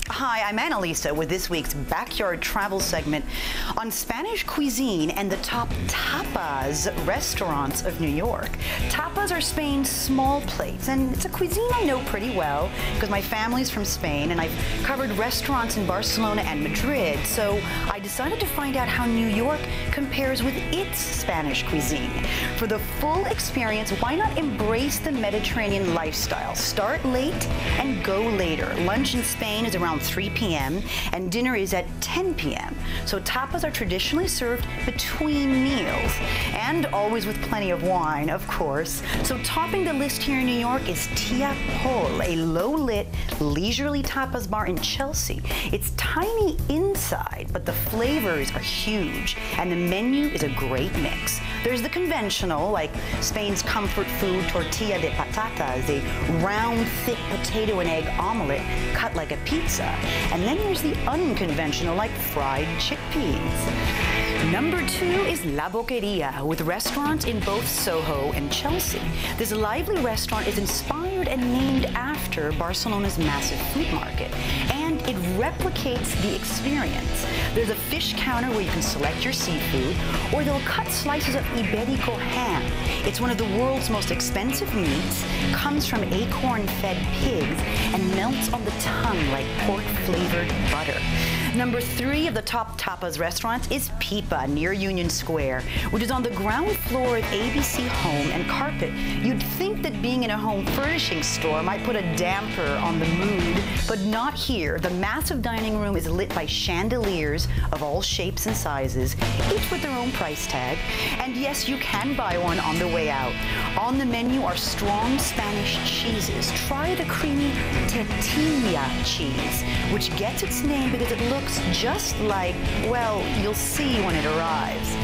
Hi, I'm AnneLise with this week's Backyard Travel segment on Spanish cuisine and the top tapas restaurants of New York. Tapas are Spain's small plates, and it's a cuisine I know pretty well because my family's from Spain and I've covered restaurants in Barcelona and Madrid, so I decided to find out how New York compares with its Spanish cuisine. For the full experience, why not embrace the Mediterranean lifestyle? Start late and go later. Lunch in Spain is around 3 p.m. and dinner is at 10 p.m. So tapas are traditionally served between meals and always with plenty of wine, of course. So topping the list here in New York is Tapas, a low-lit, leisurely tapas bar in Chelsea. It's tiny inside, but the flavors are huge and the menu is a great mix. There's the conventional, like Spain's comfort food tortilla de patatas, a round, thick potato and egg omelet cut like a pizza. And then there's the unconventional, like fried chickpeas. Number 2 is La Boqueria, with restaurants in both Soho and Chelsea. This lively restaurant is inspired and named after Barcelona's massive food market, and it replicates the experience. There's a fish counter where you can select your seafood, or they'll cut slices of Iberico ham. It's one of the world's most expensive meats, comes from acorn-fed pigs, and melts on the tongue like pork-flavored butter. Number 3 of the top tapas restaurants is Pipa, near Union Square, which is on the ground floor of ABC Home and Carpet. You'd think that being in a home furnishing store might put a damper on the mood, but not here. The massive dining room is lit by chandeliers of all shapes and sizes, each with their own price tag. And yes, you can buy one on the way out. On the menu are strong Spanish cheeses. Try the creamy tortilla cheese, which gets its name because it looks just like, well, you'll see when it arrives.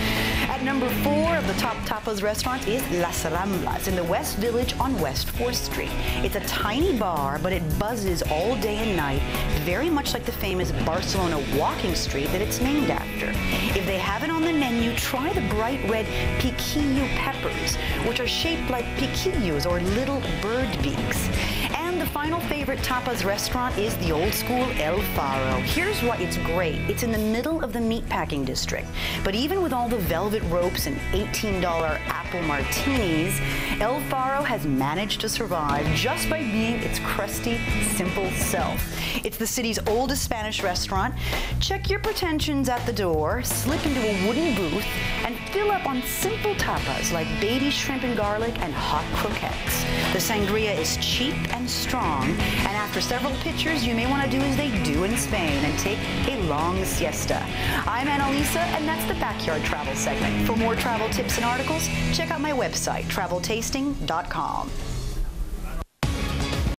At number 4 of the top tapas restaurants is Las Ramblas in the West Village on West 4th Street. It's a tiny bar, but it buzzes all day and night, very much like the famous Barcelona walking street that it's named after. If they have it on the menu, try the bright red piquillo peppers, which are shaped like piquillos or little bird beaks. And the final favorite tapas restaurant is the old school El Faro. Here's why it's great. It's in the middle of the meatpacking district. But even with all the velvet ropes and $18 apple martinis, El Faro has managed to survive just by being its crusty, simple self. It's the city's oldest Spanish restaurant. Check your pretensions at the door, slip into a wooden booth, and fill up on simple tapas like baby shrimp and garlic and hot croquettes. The sangria is cheap and strong, and after several pitchers, you may want to do as they do in Spain and take a long siesta. I'm AnneLise, and that's the Backyard Travel segment. For more travel tips and articles, check out my website, traveltasting.com.